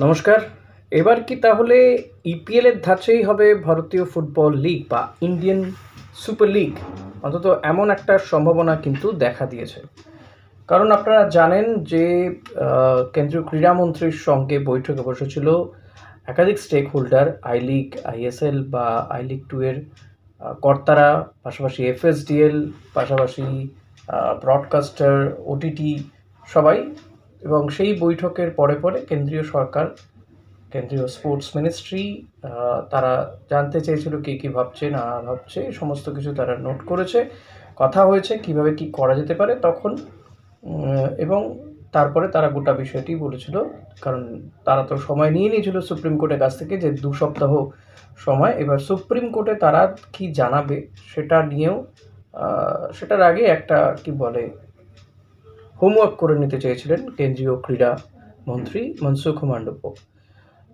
নমস্কার। এবার কি তাহলে ইপিএলের ধাঁচেই হবে ভারতীয় ফুটবল লিগ বা ইন্ডিয়ান সুপার লিগ? অন্তত এমন একটা সম্ভাবনা কিন্তু দেখা দিয়েছে। কারণ আপনারা জানেন যে কেন্দ্রীয় ক্রীড়ামন্ত্রীর সঙ্গে বৈঠকে বসেছিল একাধিক stakeholder, I League, ISL বা আই লিগ 2 এর কর্তারা, পাশাপাশি এফএসডিএল, পাশাপাশি ব্রডকাস্টার, ওটিটি সবাই। এবং সেই বৈঠকের পরে কেন্দ্রীয় সরকার, কেন্দ্রীয় স্পোর্টস মিনিস্ট্রি তারা জানতে চেয়েছিল কে কী ভাবছে না ভাবছে, সমস্ত কিছু তারা নোট করেছে, কথা হয়েছে কীভাবে কী করা যেতে পারে তখন। এবং তারপরে তারা গোটা বিষয়টি বলেছিল, কারণ তারা তো সময় নিয়ে নিয়েছিল সুপ্রিম কোর্টের কাছ থেকে যে 2 সপ্তাহ সময়। এবার সুপ্রিম কোর্টে তারা কি জানাবে সেটা নিয়েও সেটার আগে একটা কি বলে হোমওয়ার্ক করে নিতে চেয়েছিলেন কেন্দ্রীয় ক্রীড়া মন্ত্রী মনসুখ মান্ডব্য।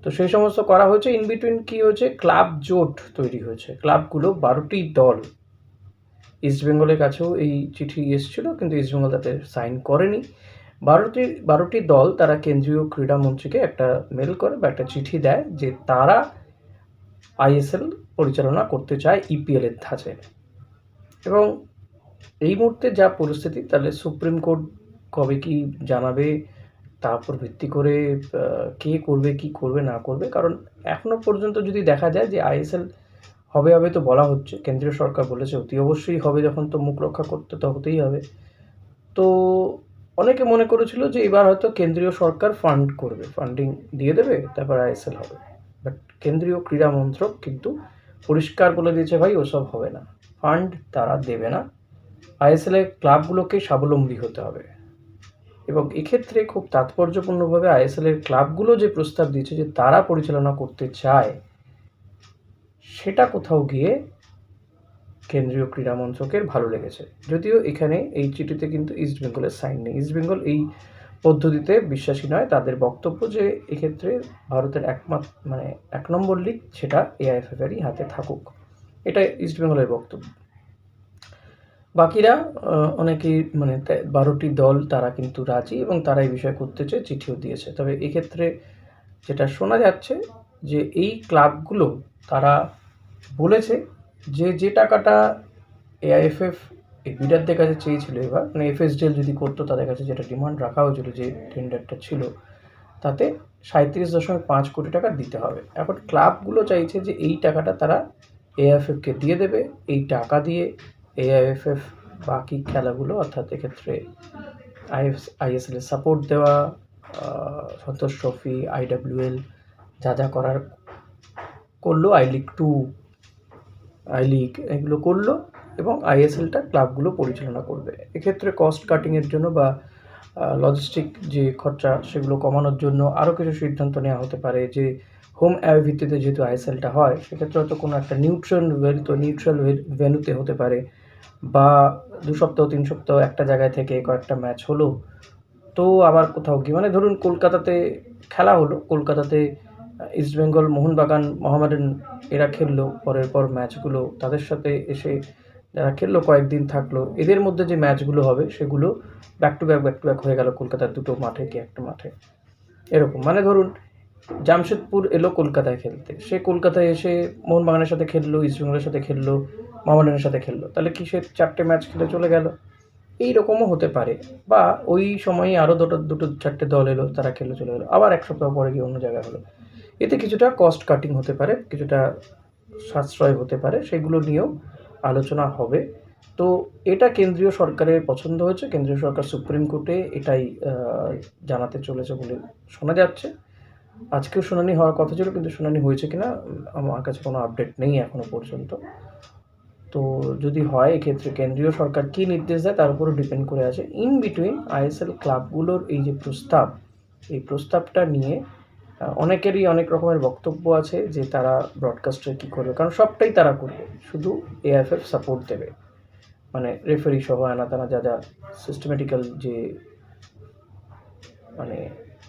তো সেই সমস্ত করা হয়েছে। ইন বিটুইন কী হয়েছে, ক্লাব জোট তৈরি হয়েছে। ক্লাবগুলো 12টি দল, ইস্টবেঙ্গলের কাছেও এই চিঠি এসেছিল, কিন্তু ইস্টবেঙ্গল তাতে সাইন করেনি। 12টি দল তারা কেন্দ্রীয় ক্রীড়ামন্ত্রীকে একটা মেল করে বা একটা চিঠি দেয় যে তারা আইএসএল পরিচালনা করতে চায় ইপিএলের ধাঁচে। এবং এই মুহূর্তে যা পরিস্থিতি, তাহলে সুপ্রিম কোর্ট কবে কি জানাবে তার উপর ভিত্তি করে কে করবে কি করবে না করবে। কারণ এখনো পর্যন্ত যদি দেখা যায় যে আইএসএল হবে তো বলা হচ্ছে, কেন্দ্রীয় সরকার বলেছে অতি অবশ্যই হবে, যখন তো মুখ রক্ষা করতে তো হতেই হবে। তো অনেকে মনে করেছিল যে এবার হয়তো কেন্দ্রীয় সরকার ফান্ড করবে, ফান্ডিং দিয়ে দেবে, তারপর আইএসএল হবে। বাট কেন্দ্রীয় ক্রীড়া মন্ত্রক কিন্তু পরিষ্কার বলে দিয়েছে, ভাই ওসব হবে না, ফান্ড তারা দেবে না, আইএসএলের ক্লাবগুলোকে স্বাবলম্বী হতে হবে। এবং এক্ষেত্রে খুব তাৎপর্যপূর্ণভাবে আইএসএলের ক্লাবগুলো যে প্রস্তাব দিয়েছে যে তারা পরিচালনা করতে চায়, সেটা কোথাও গিয়ে কেন্দ্রীয় ক্রীড়া মন্ত্রকের ভালো লেগেছে। যদিও এখানে এই চিঠিতে কিন্তু ইস্টবেঙ্গলের সাইন নেই। ইস্টবেঙ্গল এই পদ্ধতিতে বিশ্বাসী নয়। তাদের বক্তব্য যে এক্ষেত্রে ভারতের এক নম্বর লিগ সেটা এআইএফএফেরই হাতে থাকুক, এটা ইস্টবেঙ্গলের বক্তব্য। বাকিরা অনেকেই 12টি দল তারা কিন্তু রাজি এবং তারা এই বিষয়ে করতে চেয়ে চিঠিও দিয়েছে। তবে এক্ষেত্রে যেটা শোনা যাচ্ছে যে এই ক্লাবগুলো তারা বলেছে যে টাকাটা এআইএফএফ এই বিডারদের কাছে চেয়েছিল, এবার এফএসডিএল যদি করতো তাদের কাছে যেটা ডিমান্ড রাখা হয়েছিল, যে টেন্ডারটা ছিল, তাতে 37.5 কোটি টাকা দিতে হবে। এখন ক্লাবগুলো চাইছে যে এই টাকাটা তারা এআইএফএফকে দিয়ে দেবে। এই টাকা দিয়ে এআইএফএফ বাকি খেলাগুলো, অর্থাৎ এক্ষেত্রে আইএসএলের সাপোর্ট দেওয়া, সন্তোষ ট্রফি, আইডাব্লিউএল যা করার করলো, আই লিগ 2, আই লিগ এগুলো করলো, এবং আইএসএলটা ক্লাবগুলো পরিচালনা করবে। এক্ষেত্রে কস্ট কাটিংয়ের জন্য বা লজিস্টিক যে খরচা সেগুলো কমানোর জন্য আরও কিছু সিদ্ধান্ত নেওয়া হতে পারে। যে হোম অ্যাওয়ে ভিত্তিতে যেহেতু আইএসএলটা হয়, সেক্ষেত্রে হয়তো কোনো একটা নিউট্রাল ভেন্যুতে হতে পারে, বা 2 সপ্তাহ 3 সপ্তাহ একটা জায়গায় থেকে কয়েকটা ম্যাচ হলো, তো আবার কোথাও গিয়ে ধরুন কলকাতাতে খেলা হলো, কলকাতাতে ইস্টবেঙ্গল, মোহনবাগান, মোহামেডান এরা খেললো, পরের পর ম্যাচগুলো তাদের সাথে এসে যারা খেললো কয়েকদিন থাকলো, এদের মধ্যে যে ম্যাচগুলো হবে সেগুলো ব্যাক টু ব্যাক হয়ে গেল কলকাতার 2টো মাঠে কি একটা মাঠে, এরকম। ধরুন জামশেদপুর এলো কলকাতায় খেলতে, সে কলকাতায় এসে মোহনবাগানের সাথে খেললো, ইস্টবেঙ্গলের সাথে খেললো, মোহামেডানের সাথে খেললো, তাহলে কি সে 4টে ম্যাচ খেলে চলে গেল? এইরকমও হতে পারে। বা ওই সময়ই আরও দুটো 4টে দল এলো, তারা খেলে চলে গেলো, আবার 1 সপ্তাহ পরে গিয়ে অন্য জায়গায় হলো। এতে কিছুটা কস্ট কাটিং হতে পারে, কিছুটা সাশ্রয় হতে পারে, সেগুলো নিয়েও আলোচনা হবে। তো এটা কেন্দ্রীয় সরকারের পছন্দ হয়েছে, কেন্দ্রীয় সরকার সুপ্রিম কোর্টে এটাই জানাতে চলেছে বলে শোনা যাচ্ছে। আজকেও শুনানি হওয়ার কথা ছিল, কিন্তু শুনানি হয়েছে কিনা আমার কাছে কোনো আপডেট নেই এখনো পর্যন্ত। তো যদি হয়, এক্ষেত্রে কেন্দ্রীয় সরকার কী নির্দেশ দেয় তার উপরও ডিপেন্ড করে আছে। ইন বিটুইন আইএসএল ক্লাবগুলোর এই যে প্রস্তাব, এই প্রস্তাবটা নিয়ে অনেকেরই অনেক রকমের বক্তব্য আছে যে তারা ব্রডকাস্টার কী করবে, কারণ সবটাই তারা করবে, শুধু এআইএফএফ সাপোর্ট দেবে, রেফারি সহ আনাতানা যা সিস্টেমেটিক্যাল যে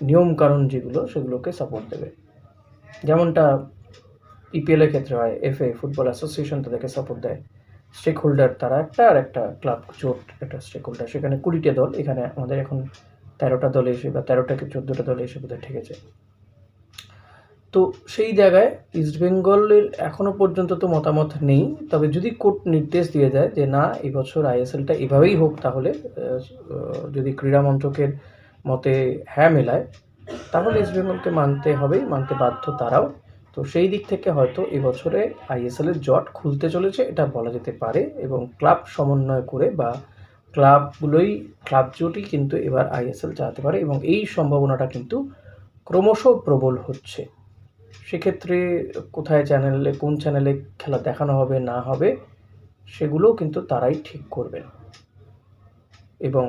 নিয়মকানুন যেগুলো, সেগুলোকে সাপোর্ট দেবে। যেমনটা ইপিএলের ক্ষেত্রে হয়, এফএ ফুটবল অ্যাসোসিয়েশন তাদেরকে সাপোর্ট দেয়, স্টেক হোল্ডার তারা একটা, আর একটা ক্লাব জোট একটা স্টেক হোল্ডার, সেখানে 20টে দল, এখানে আমাদের এখন 13টা দলে এসে বা 13টা কি 14টা দলে এসে বোধহয় ঠেকেছে। তো সেই জায়গায় ইস্টবেঙ্গলের এখনও পর্যন্ত তো মতামত নেই, তবে যদি কোর্ট নির্দেশ দিয়ে দেয় যে না এবছর আইএসএলটা এভাবেই হোক, তাহলে যদি ক্রীড়া মন্ত্রকের মতে হ্যাঁ মেলায়, তাহলে ইস্টবেঙ্গলকে মানতে হবেই, মানতে বাধ্য তারাও। তো সেই দিক থেকে হয়তো এবছরে আইএসএলের জট খুলতে চলেছে এটা বলা যেতে পারে, এবং ক্লাব সমন্বয় করে বা ক্লাব জোটই কিন্তু এবার আইএসএল চালাতে পারে, এবং এই সম্ভাবনাটা কিন্তু ক্রমশ প্রবল হচ্ছে। সেক্ষেত্রে কোথায় চ্যানেলে, কোন চ্যানেলে খেলা দেখানো হবে না হবে সেগুলোও কিন্তু তারাই ঠিক করবেন, এবং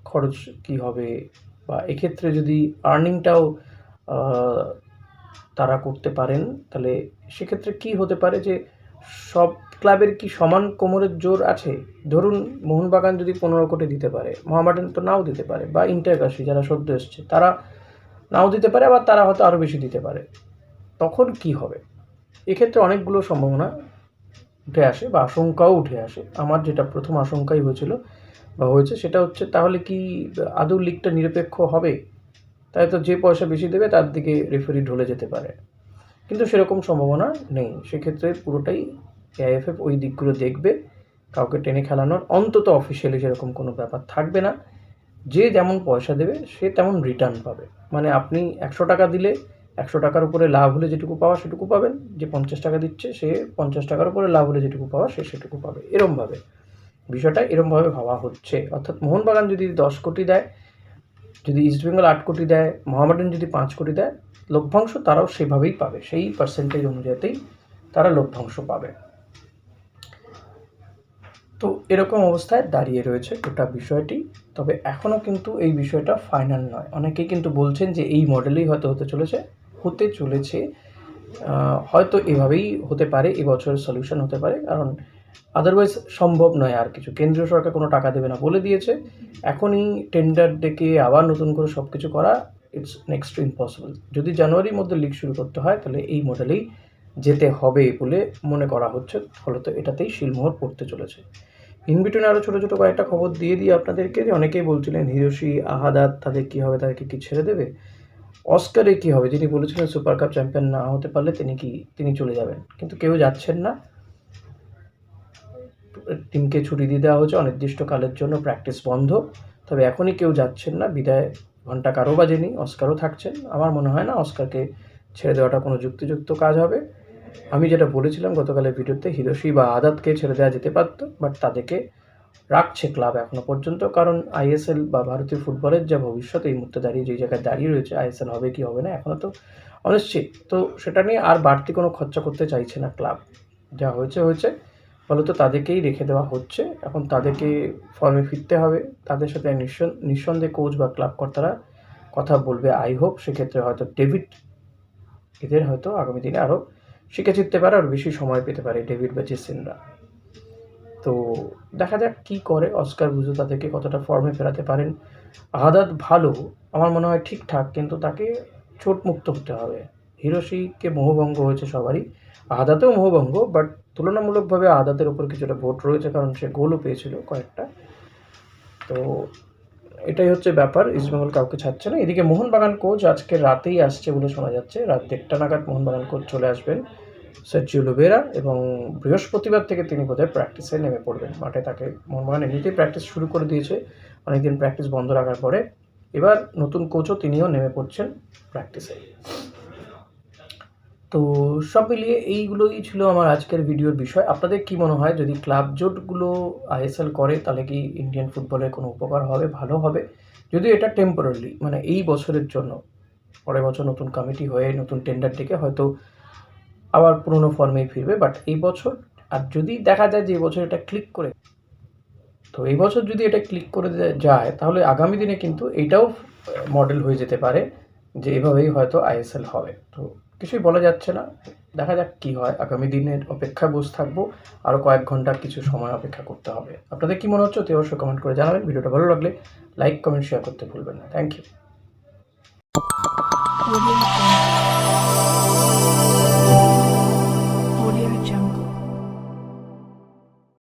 খরচ কি হবে, বা এক্ষেত্রে যদি আর্নিংটাও তারা করতে পারেন, তাহলে সেক্ষেত্রে কি হতে পারে যে সব ক্লাবের কি সমান কোমরের জোর আছে? ধরুন মোহনবাগান যদি 15 কোটি দিতে পারে, মোহামেডান তো নাও দিতে পারে, বা ইন্টারকাশি যারা সদ্য এসছে তারা নাও দিতে পারে, আবার তারা হয়তো আরও বেশি দিতে পারে। তখন কি হবে? এক্ষেত্রে অনেকগুলো সম্ভাবনা উঠে আসে বা আশঙ্কাও উঠে আসে। আমার যেটা প্রথম আশঙ্কাই হয়েছিল বা হয়েছে সেটা হচ্ছে, তাহলে কি আদৌ লিগটা নিরপেক্ষ হবে? তাই তো যে পয়সা বেশি দেবে তার দিকে রেফারি ঢলে যেতে পারে, কিন্তু সেরকম সম্ভাবনা নেই। সেক্ষেত্রে পুরোটাই এআইএফএফ ওই দিকগুলো দেখবে, কাউকে টেনে খেলানোর অন্তত অফিসিয়ালি সেরকম কোনো ব্যাপার থাকবে না। যে যেমন পয়সা দেবে সে তেমন রিটার্ন পাবে, মানে আপনি 100 টাকা দিলে 100 টাকার উপরে লাভ হলে যেটুকু পাওয়া সেটুকু পাবেন, যে 50 টাকা দিচ্ছে সে 50 টাকার উপরে লাভ হলে যেটুকু পাওয়া সে সেটুকু পাবে। এরমভাবে বিষয়টা এরমভাবে ভাবা হচ্ছে। অর্থাৎ মোহনবাগান যদি 10 কোটি দেয়, যদি ইস্টবেঙ্গল 8 কোটি দেয়, মোহামেডান যদি 5 কোটি দেয়, লভ্যাংশ তারাও সেভাবেই পাবে, সেই পার্সেন্টেজ অনুযায়ীতেই তারা লভ্যাংশ পাবে। তো এরকম অবস্থায় দাঁড়িয়ে রয়েছে গোটা বিষয়টি। তবে এখনও কিন্তু এই বিষয়টা ফাইনাল নয়। অনেকেই কিন্তু বলছেন যে এই মডেলেই হয়তো হতে চলেছে, হয়তো এভাবেই হতে পারে, এবছরের সলিউশন হতে পারে, কারণ আদারওয়াইজ সম্ভব নয় আর কিছু। কেন্দ্রীয় সরকার কোনো টাকা দেবে না বলে দিয়েছে, এখনই টেন্ডার ডেকে আবার নতুন করে সব কিছু করা ইটস নেক্সট টু ইম্পসিবল। যদি জানুয়ারির মধ্যে লিগ শুরু করতে হয় তাহলে এই মডেলেই যেতে হবে বলে মনে করা হচ্ছে, ফলত এটাতেই শিলমোহর পড়তে চলেছে। ইনবিটুইনে আরও ছোটো ছোটো কয়েকটা খবর দিয়ে দিই আপনাদেরকে, যে অনেকেই বলছিলেন হিরোশি, আহাদাত তাদের কী হবে, তাদেরকে কি ছেড়ে দেবে? অস্কারে কী হবে? যিনি বলেছিলেন সুপার কাপ চ্যাম্পিয়ন না হতে পারলে তিনি চলে যাবেন, কিন্তু কেউ যাচ্ছেন না। টিমকে ছুটি দিয়ে দেওয়া হয়েছে অনির্দিষ্টকালের জন্য, প্র্যাকটিস বন্ধ। তবে এখনই কেউ যাচ্ছেন না, বিদায় ঘন্টা কারো বাজেনি, অস্কারও থাকছেন। আমার মনে হয় না অস্কারকে ছেড়ে দেওয়াটা কোনো যুক্তিযুক্ত কাজ হবে। আমি যেটা বলেছিলাম গতকালের ভিডিওতে, হিরোশি বা আদাতকে ছেড়ে দেওয়া যেতে পারত, বাট তাদেরকে রাখছে ক্লাব এখনও পর্যন্ত, কারণ আইএসএল বা ভারতীয় ফুটবলের যা ভবিষ্যৎ এই মুহূর্তে দাঁড়িয়ে যেই জায়গায় দাঁড়িয়ে রয়েছে, আইএসএল হবে কি হবে না এখনও তো অনিশ্চিত। তো সেটা নিয়ে আর বাড়তি কোনো খরচা করতে চাইছে না ক্লাব। যা হয়েছে ফলত তাদেরকেই রেখে দেওয়া হচ্ছে। এখন তাদেরকে ফর্মে ফিরতে হবে, তাদের সাথে নিঃসন্দেহে কোচ বা ক্লাব কর্তারা কথা বলবে। আই হোপ সেক্ষেত্রে হয়তো ডেভিড এদের হয়তো আগামী দিনে আরও শিখে চিনতে পারে, আর বেশি সময় পেতে পারে ডেভিড বা জেসিনরা। তো দেখা যাক কী করে অস্কার বুঝো তাদেরকে কতটা ফর্মে ফেরাতে পারেন। আহাদাত ভালো, আমার মনে হয় ঠিকঠাক, কিন্তু তাকে চোটমুক্ত হতে হবে। হিরোশিকে মোহভঙ্গ হয়েছে সবারই, আহাদাতেও মোহভঙ্গ, বাট তুলনামূলকভাবে আহাদাতের ওপর কিছুটা ভোট রয়েছে, কারণ সে গোলও পেয়েছিল কয়েকটা। তো এটাই হচ্ছে ব্যাপার, ইস্টবেঙ্গল কাউকে ছাড়ছে না। এদিকে মোহনবাগান কোচ আজকে রাতেই আসছে বলে শোনা যাচ্ছে, রাত 1টা নাগাদ মোহনবাগান কোচ চলে আসবেন, সার্জিও লোবেরা, এবং বৃহস্পতিবার থেকে তিনি বোধহয় প্র্যাকটিসে নেমে পড়বেন মাঠে। তাকে মোহনবাগান এমনিতেই প্র্যাকটিস শুরু করে দিয়েছে, অনেকদিন প্র্যাকটিস বন্ধ রাখার পরে এবার নতুন কোচও তিনিও নেমে পড়ছেন প্র্যাকটিসে। তো সব মিলিয়ে এইগুলোই ছিল আমার আজকের ভিডিওর বিষয়। আপনাদের কি মনে হয়, যদি ক্লাব জোটগুলো আইএসএল করে তাহলে কি ইন্ডিয়ান ফুটবলের কোনো উপকার হবে, ভালো হবে? যদিও এটা টেম্পোরারি, মানে এই বছরের জন্য, পরের বছর নতুন কমিটি হয়ে নতুন টেন্ডার ডেকে হয়তো আবার পুরনো ফর্মেই ফিরবে, বাট এই বছর। আর যদি দেখা যায় যে এই বছর এটা ক্লিক করে, তো এই বছর যদি এটা ক্লিক করে যায় তাহলে আগামী দিনে কিন্তু এটাও মডেল হয়ে যেতে পারে যে এভাবেই হয়তো আইএসএল হবে। তো কিছুই বলা যাচ্ছে না, দেখা যাক কী হয়। আগামী দিনের অপেক্ষা বসে থাকবো, আরও কয়েক ঘন্টার কিছু সময় অপেক্ষা করতে হবে। আপনাদের কী মনে হচ্ছে অতি অবশ্যই কমেন্ট করে জানাবেন। ভিডিওটা ভালো লাগলে লাইক কমেন্ট শেয়ার করতে ভুলবেন না। Thank you.